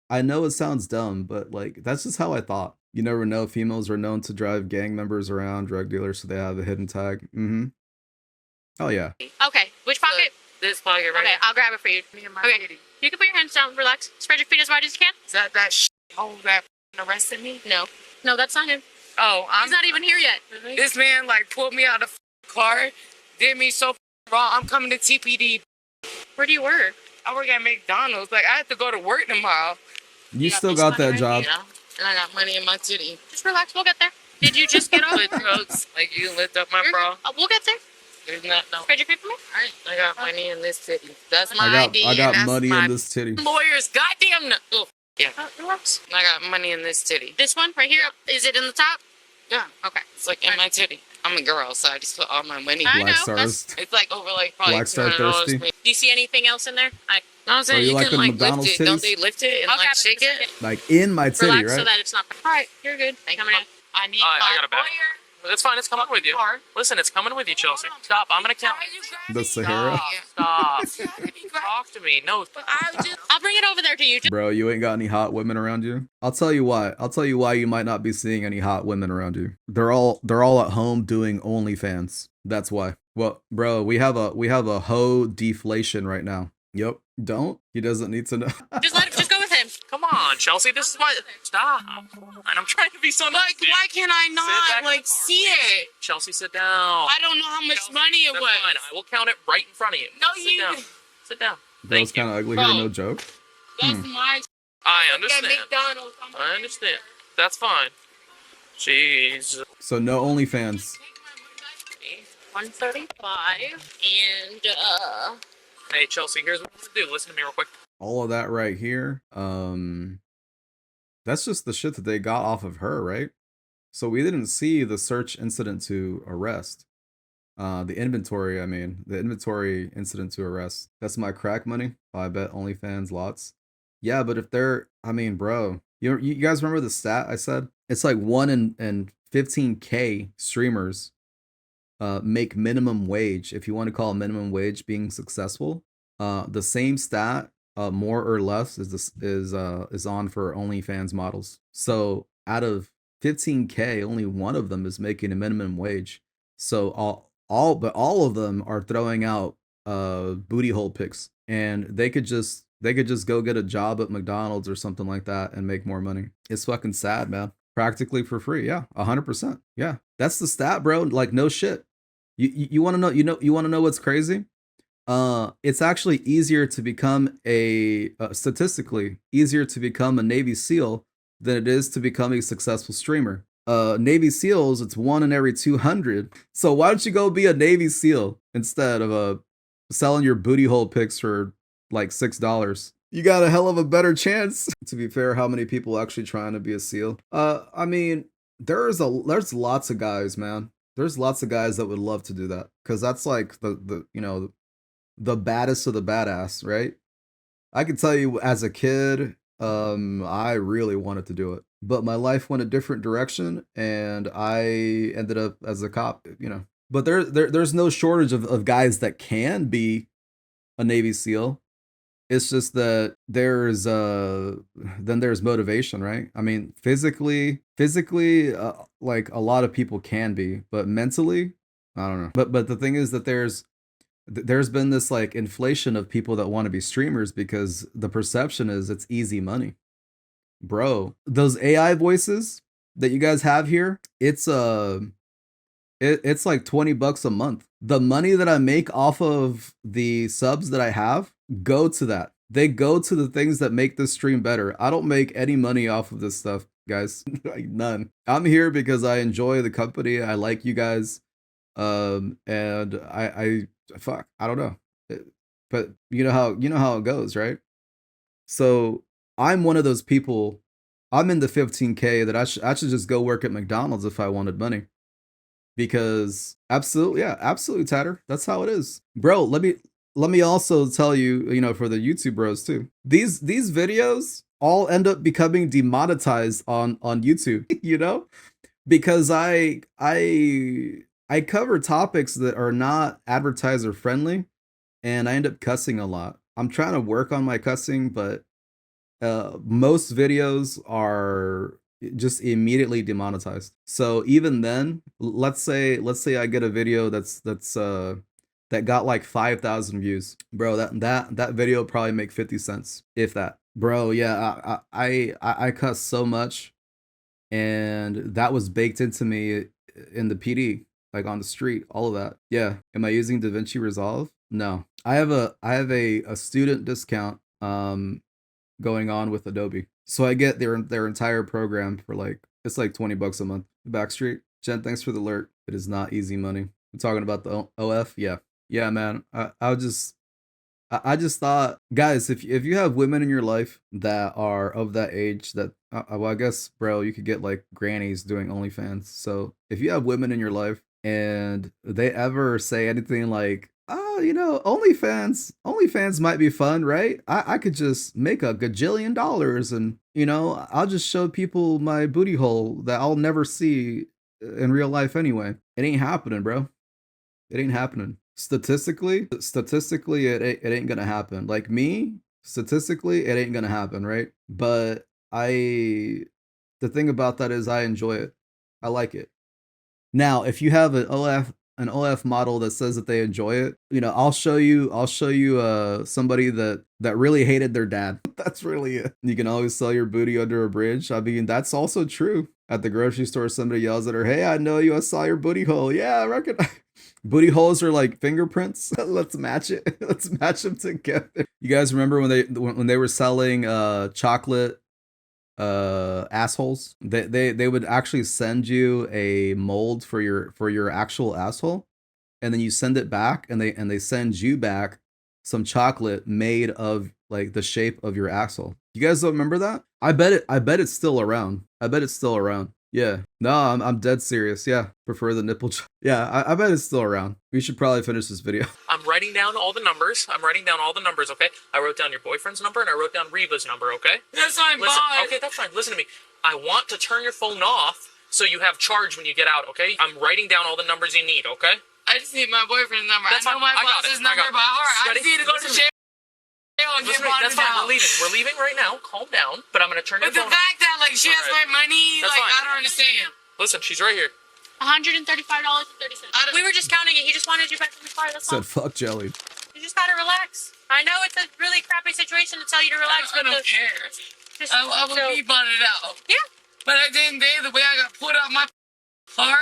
I know it sounds dumb, but like, that's just how I thought. You never know, females are known to drive gang members around, drug dealers, so they have a hidden tag. Mm-hmm. Oh, yeah. Okay, which pocket? This pocket right Okay, here. I'll grab it for you. Okay, you can put your hands down, relax. Spread your feet as wide as you can. Is that hole that arrested me? No, that's not him. Oh, He's not even here yet. This man like pulled me out of the car, did me so wrong. I'm coming to TPD. Where do you work? I work at McDonald's. Like I have to go to work tomorrow. You still got that job. And I got money in my titty. Just relax, we'll get there. Did you just get off? With drugs. Like you can lift up my bra. We'll get there. There's not no. Spread your feet for me. Alright, I got money in this titty. That's my ID. I got and money that's in this titty. Lawyer's goddamn no. Oh, yeah. Relax. I got money in this titty. This one right here. Is it in the top? Yeah. Okay. It's like in my titty. I'm a girl, so I just put all my money. I know. Black stars. It's like over like probably Black Star $200. thirsty. Do you see anything else in there? No, I'm saying you you like can the like McDonald's lift it. Don't titties? they lift it and I'll like grab shake in a it? second. Like in my titty, Relax right? so that it's not. All right, you're good. Coming in. I need I my got a bag. lawyer. It's fine. It's coming with you. Listen, it's coming with you, Chelsea. Stop. I'm gonna count. The Sahara. Stop. Talk to me. No. I I'll bring it over there to you. Bro, you ain't got any hot women around you? I'll tell you why. I'll tell you why you might not be seeing any hot women around you. They're all at home doing OnlyFans. That's why. Well, bro, we have a hoe deflation right now. Yep. Don't. He doesn't need to know. Just go with him. Come on, Chelsea. This is why. Stop. And I'm trying to be so nice. Like, why can't I not, like, see it? Chelsea, sit down. I don't know how much money it That's was. fine. I will count it right in front of you. No, sit down. Sit down. Bro's kind of ugly here, no joke. That's my... I understand. McDonald's. I understand. That's fine. Jeez. So no OnlyFans. 135 and Hey, Chelsea, here's what we're gonna do. Listen to me real quick. All of that right here. That's just the shit that they got off of her, right? So we didn't see the search incident to arrest. The inventory incident to arrest. That's my crack money. I bet OnlyFans lots. Yeah, but if they're, I mean, bro, you guys remember the stat I said? It's like 1 in 15K streamers make minimum wage. If you want to call minimum wage being successful, the same stat, more or less, is on for OnlyFans models. So out of 15K, only one of them is making a minimum wage. So all of them are throwing out booty hole pics, and they could just go get a job at McDonald's or something like that and make more money. It's fucking sad, man. Practically for free. Yeah, 100%. Yeah, that's the stat, bro. Like, no shit. You want to know? You want to know what's crazy? It's actually easier to become statistically easier to become a Navy SEAL than it is to become a successful streamer. Navy SEALs, it's 1 in every 200. So why don't you go be a Navy SEAL instead of selling your booty hole pics for like $6? You got a hell of a better chance. To be fair, how many people actually trying to be a SEAL? I mean, there's lots of guys, man. There's lots of guys that would love to do that, because that's like the baddest of the badass, right? I can tell you, as a kid, I really wanted to do it, but my life went a different direction, and I ended up as a cop, But there's no shortage of guys that can be a Navy SEAL. It's just that there's motivation, right? I mean, physically, like a lot of people can be, but mentally, I don't know. But the thing is that there's been this like inflation of people that want to be streamers because the perception is it's easy money. Bro, those AI voices that you guys have here, it's like $20 a month. The money that I make off of the subs that I have go to that. They go to the things that make this stream better. I don't make any money off of this stuff, guys. Like, none. I'm here because I enjoy the company. I like you guys. And I don't know. But you know how it goes, right? So I'm one of those people. I'm in the 15K that I should just go work at McDonald's if I wanted money. Because absolutely, Tatter. That's how it is. Bro, let me also tell you, for the YouTube bros too. These videos all end up becoming demonetized on YouTube, because I cover topics that are not advertiser friendly, and I end up cussing a lot. I'm trying to work on my cussing, but most videos are just immediately demonetized. So even then, let's say I get a video that got like 5,000 views, bro. That video probably make 50 cents, if that. Bro, yeah, I cuss so much, and that was baked into me in the PD, like on the street, all of that. Yeah. Am I using DaVinci Resolve? No. I have a student discount going on with Adobe. So I get their entire program for it's like $20 a month. Backstreet. Jen, thanks for the alert. It is not easy money. We're talking about the OF? Yeah. Yeah, man. I just thought, guys, if you have women in your life that are of that age that, well, I guess, bro, you could get like grannies doing OnlyFans. So if you have women in your life and they ever say anything like, OnlyFans might be fun, right? I could just make $1 gajillion and, I'll just show people my booty hole that I'll never see in real life anyway. It ain't happening, bro. It ain't happening. Statistically, it ain't gonna happen. Like me, Statistically, it ain't gonna happen, right? But the thing about that is I enjoy it. I like it. Now, if you have an OF model that says that they enjoy it, you know, I'll show you somebody that really hated their dad. That's really it. You can always sell your booty under a bridge. I mean, that's also true. At the grocery store, somebody yells at her, "Hey, I know you. I saw your booty hole." Yeah, I reckon. Booty holes are like fingerprints. Let's match it. Let's match them together. You guys remember when they were selling chocolate assholes? They would actually send you a mold for your actual asshole, and then you send it back, and they send you back some chocolate made of like the shape of your asshole. You guys don't remember that? I bet it's still around. I bet it's still around. Yeah. No, I'm dead serious. Yeah. Prefer the nipple. Yeah, I bet it's still around. We should probably finish this video. I'm writing down all the numbers. Okay? I wrote down your boyfriend's number and I wrote down Reba's number, okay? That's fine, bye. Okay, that's fine. Listen to me. I want to turn your phone off so you have charge when you get out, okay? I'm writing down all the numbers you need, okay? I just need my boyfriend's number. That's I know fine. my boss's number by heart. I just need to go to jail and get bonded That's fine. out. We're leaving right now. Calm down. But I'm going to turn your But the phone off. fact that, like, she has my money, That's like, fine. I don't understand. Listen, she's right here. $135.30. We were just counting it. He just wanted you back in the car. That's all. Said fuck jelly. You just gotta relax. I know it's a really crappy situation to tell you to relax, I don't care. I will be bonded out. Yeah. But at the end of the day, the way I got put out my car,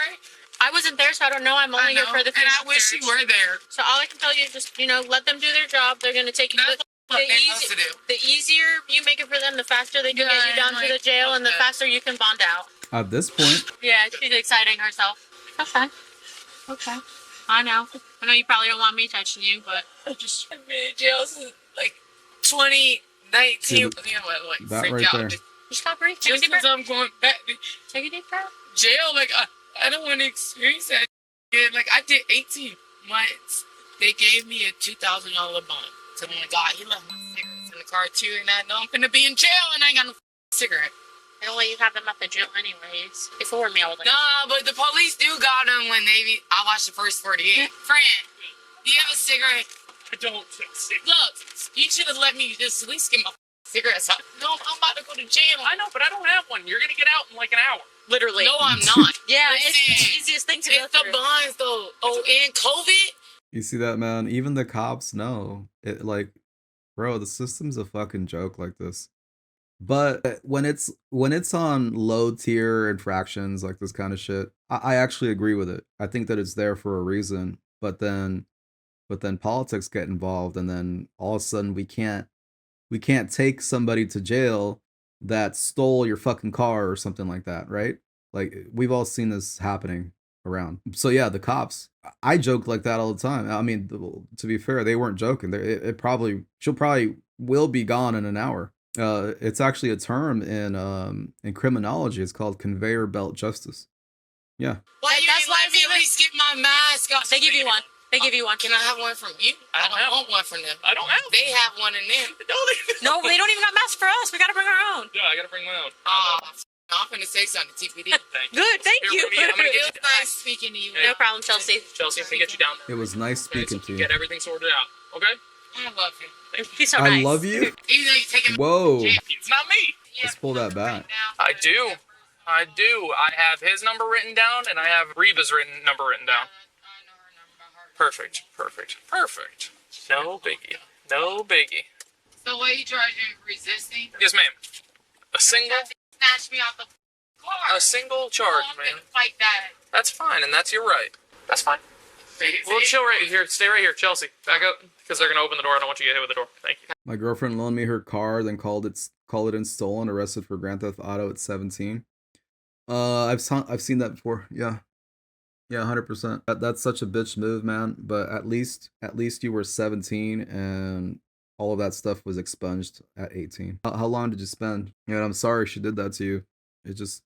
I wasn't there, so I don't know. I'm only here for the and I wish you were there. So all I can tell you is just, let them do their job. They're gonna take you. That's what they're supposed to do. The easier you make it for them, the faster they can get you down to the jail, and the faster you can bond out. At this point, Yeah, she's exciting herself. Okay. Okay. I know you probably don't want me touching you, but just. I've been in jail since, like, 2019. Dude, Like, that freak right out. there. Just stop breathing. Take a Just deep because breath. I'm going back to Take a deep breath. jail, like, I don't want to experience that again. Like, I did 18 months. They gave me a $2,000 bond. So my God, he left my cigarettes in the car too, and I know I'm gonna be in jail, and I ain't got no cigarette. They don't let you have them at the jail anyways. They forwarded me. I was like, Nah, but the police do got them when I watched the first 48. Friend, do you have a cigarette? I don't see. Look, you should have let me just at least get my cigarettes out. No, I'm about to go to jail. I know, but I don't have one. You're going to get out in like an hour. literally. No, I'm not. Yeah, Listen, it's the easiest thing to go it's the through. bonds though. Oh, and COVID. You see that, man? Even the cops know it. Like, bro, the system's a fucking joke like this. But when it's on low tier infractions like this kind of shit, I actually agree with it. I think that it's there for a reason. But then politics get involved, and then all of a sudden we can't take somebody to jail that stole your fucking car or something like that, right? Like, we've all seen this happening around. So yeah, the cops. I joke like that all the time. I mean, to be fair, they weren't joking. She'll probably will be gone in an hour. It's actually a term in criminology. It's called conveyor belt justice. Yeah. Why you That's didn't let me at least get my mask off? They give you one. They give you one. Can I have one from you? I don't want one from them. I don't have. They have one in them. No, they don't even got masks for us. We gotta bring our own. Yeah, I gotta bring my own. I'm finna say something, TPD. Thank you. Good, thank Here, you. I'm gonna get It you. was nice speaking to you. No problem, Chelsea. Chelsea, I'm gonna get you down there. It was nice Okay, speaking so to you. Get everything sorted out. Okay? I love you. He's so I nice. love you. Even though you're taking Whoa. It's not me. Let's pull that back. I do. I have his number written down, and I have Reba's number written down. Perfect. No biggie. So what you charging resisting? Yes, ma'am. A single Snatch me off the car. charge, I'm man. gonna fight that. That's fine, and that's your right. That's fine. We'll chill right here. Stay right here, Chelsea. Back up, because they're gonna open the door. I don't want you to get hit with the door. Thank you. My girlfriend loaned me her car, then called it in stolen, arrested for Grand Theft Auto at 17. I've seen that before. Yeah, 100%. That's such a bitch move, man. But at least you were 17, and all of that stuff was expunged at 18. How long did you spend? Yeah, I'm sorry she did that to you. It's just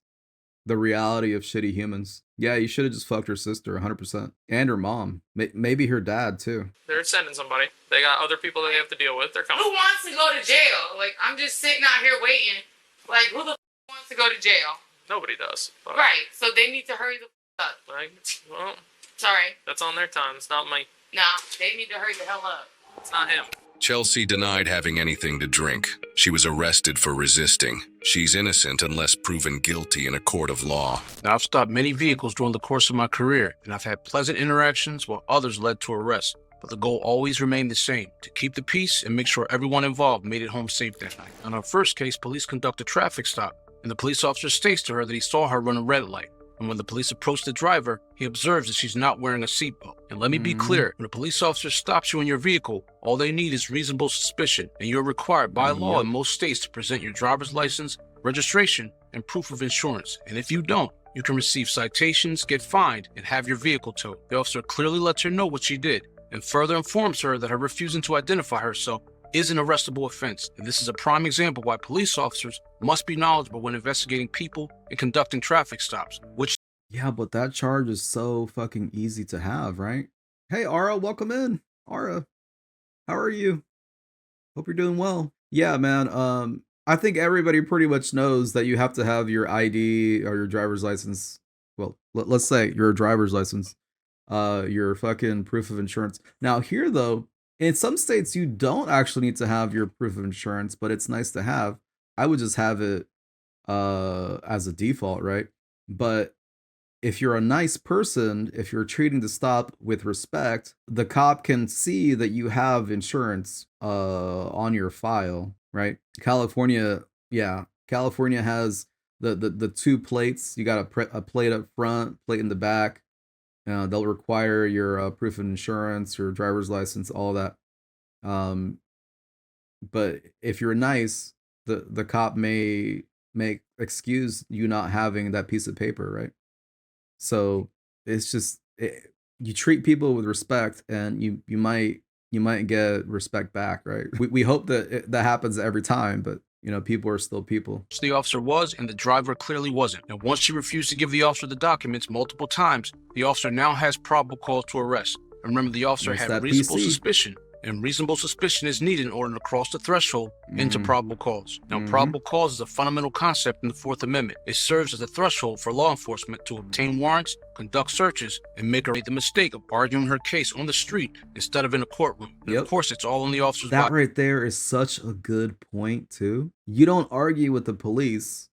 the reality of shitty humans. Yeah, you should have just fucked her sister 100%, and her mom, maybe her dad too. They're sending somebody. They got other people that they have to deal with. They're coming. Who wants to go to jail? Like, I'm just sitting out here waiting. Like, who the wants to go to jail? Nobody does. But, Right. So they need to hurry the up. like, well, Sorry. that's on their time. It's not me. Nah, they need to hurry the hell up. It's not him. Chelsea denied having anything to drink. She was arrested for resisting. She's innocent unless proven guilty in a court of law. Now, I've stopped many vehicles during the course of my career, and I've had pleasant interactions while others led to arrests. But the goal always remained the same, to keep the peace and make sure everyone involved made it home safe that night. On our first case, police conduct a traffic stop, and the police officer states to her that he saw her run a red light. And when the police approach the driver, he observes that she's not wearing a seatbelt. And let me be clear, when a police officer stops you in your vehicle, all they need is reasonable suspicion, and you're required by law in most states to present your driver's license, registration, and proof of insurance. And if you don't, you can receive citations, get fined, and have your vehicle towed. The officer clearly lets her know what she did, and further informs her that her refusing to identify herself is an arrestable offense. And this is a prime example why police officers must be knowledgeable when investigating people and conducting traffic stops, which... Yeah, but that charge is so fucking easy to have, right? Hey, Ara, welcome in. Ara, how are you? Hope you're doing well. Yeah, man, I think everybody pretty much knows that you have to have your ID or your driver's license. Well, let's say your driver's license, your fucking proof of insurance. Now here though, in some states you don't actually need to have your proof of insurance, but it's nice to have. I would just have it as a default, right? But if you're a nice person, if you're treating the stop with respect, the cop can see that you have insurance on your file, right? California, yeah, California has the two plates. You got a plate up front, plate in the back. They'll require your proof of insurance, your driver's license, all that. But if you're nice, the cop may excuse you not having that piece of paper, right? So it's just you treat people with respect, and you might get respect back, right? We hope that that happens every time, but you know, people are still people. The officer was, and the driver clearly wasn't. And once she refused to give the officer the documents multiple times, the officer now has probable cause to arrest. And remember, the officer had reasonable suspicion, and reasonable suspicion is needed in order to cross the threshold into probable cause. Now, probable cause is a fundamental concept in the Fourth Amendment. It serves as a threshold for law enforcement to obtain warrants, conduct searches, and make her make the mistake of arguing her case on the street instead of in a courtroom. And of course, it's all on the officer's That right there is such a good point too. You don't argue with the police.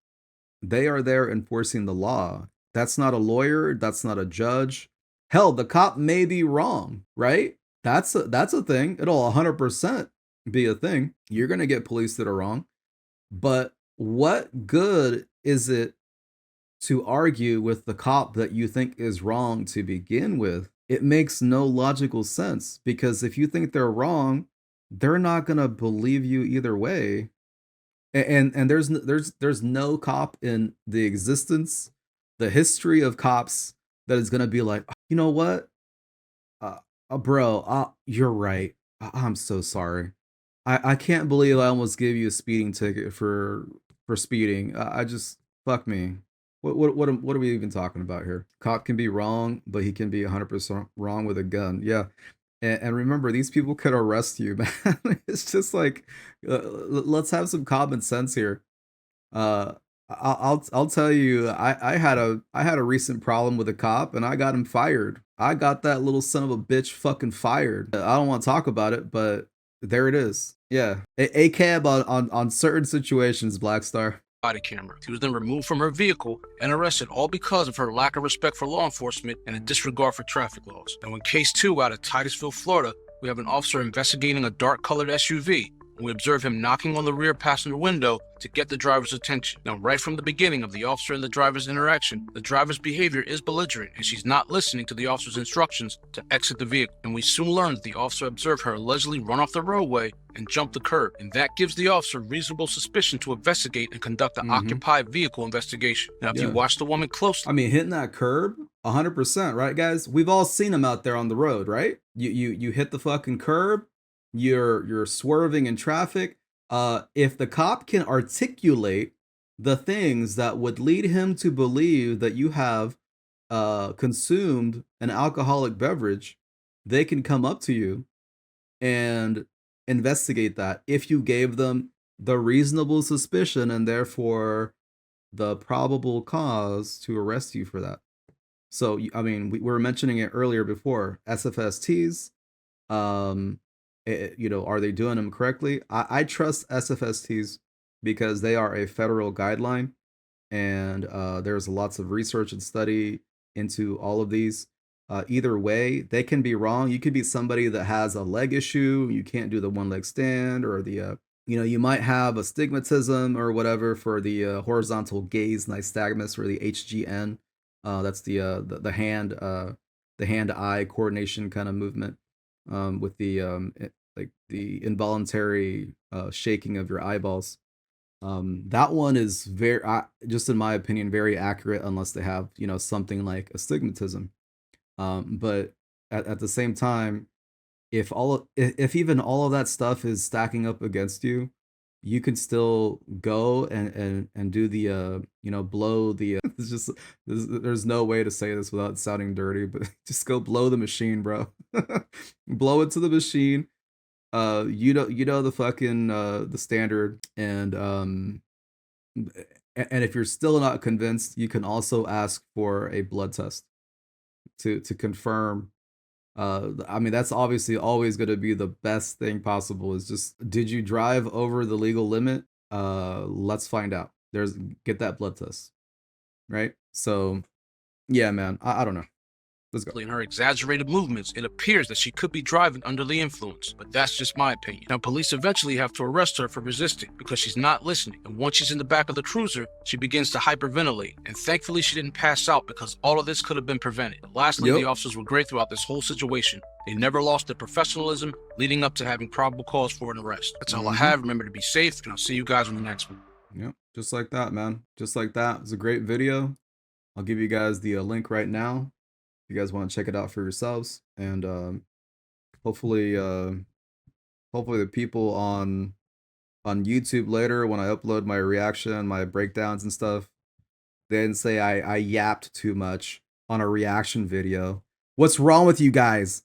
They are there enforcing the law. That's not a lawyer. That's not a judge. Hell, the cop may be wrong, right? That's a thing. It'll 100% be a thing. You're going to get police that are wrong. But what good is it to argue with the cop that you think is wrong to begin with? It makes no logical sense, because if you think they're wrong, they're not going to believe you either way. And there's no cop in the existence, the history of cops, that is going to be like, you know what? Bro, you're right. I'm so sorry. I can't believe I almost gave you a speeding ticket for speeding. I just, fuck me. What are we even talking about here? Cop can be wrong, but he can be 100% wrong with a gun. Yeah. And remember, these people could arrest you, man. It's just like, let's have some common sense here. I'll tell you, I had a recent problem with a cop, and I got him fired. I got that little son of a bitch fucking fired. I don't want to talk about it, but there it is. Yeah, a cab on certain situations, Black Star. Body camera. She was then removed from her vehicle and arrested, all because of her lack of respect for law enforcement and a disregard for traffic laws. Now, in case 2 out of Titusville, Florida, we have an officer investigating a dark-colored SUV. We observe him knocking on the rear passenger window to get the driver's attention. Now, right from the beginning of the officer and the driver's interaction, the driver's behavior is belligerent, and she's not listening to the officer's instructions to exit the vehicle. And we soon learn that the officer observed her allegedly run off the roadway and jump the curb. And that gives the officer reasonable suspicion to investigate and conduct an occupied vehicle investigation. Now, if you watch the woman closely... I mean, hitting that curb, 100%, right, guys? We've all seen them out there on the road, right? You hit the fucking curb, you're swerving in traffic. If the cop can articulate the things that would lead him to believe that you have consumed an alcoholic beverage, they can come up to you and investigate that if you gave them the reasonable suspicion and therefore the probable cause to arrest you for that. So, I mean, we were mentioning it earlier before, SFSTs, You know, are they doing them correctly? I trust SFSTs because they are a federal guideline, and there's lots of research and study into all of these. Either way, they can be wrong. You could be somebody that has a leg issue, you can't do the one leg stand, or the you know, you might have astigmatism or whatever for the horizontal gaze nystagmus, or the HGN. That's the hand-eye coordination kind of movement, with the like the involuntary shaking of your eyeballs. That one is very, just in my opinion, very accurate, unless they have, you know, something like astigmatism. But at the same time, if even all of that stuff is stacking up against you, you can still go and do the you know, blow the it's just, there's no way to say this without sounding dirty, but just go blow the machine, bro. Blow it to the machine. You know the fucking the standard, and if you're still not convinced, you can also ask for a blood test to confirm. I mean, that's obviously always going to be the best thing possible, is just, did you drive over the legal limit? Let's find out. Get that blood test, right? So yeah, man, I don't know. Let's go. In her exaggerated movements, it appears that she could be driving under the influence, but that's just my opinion. Now, police eventually have to arrest her for resisting because she's not listening, and once she's in the back of the cruiser, she begins to hyperventilate, and thankfully she didn't pass out, because all of this could have been prevented. Lastly, the officers were great throughout this whole situation. They never lost their professionalism, leading up to having probable cause for an arrest. That's all I have. Remember to be safe, and I'll see you guys on the next one. Yep, just like that, man. Just like that. It's a great video. I'll give you guys the link right now if you guys want to check it out for yourselves, and hopefully the people on YouTube later, when I upload my reaction, my breakdowns and stuff, they didn't say I yapped too much on a reaction video. What's wrong with you guys?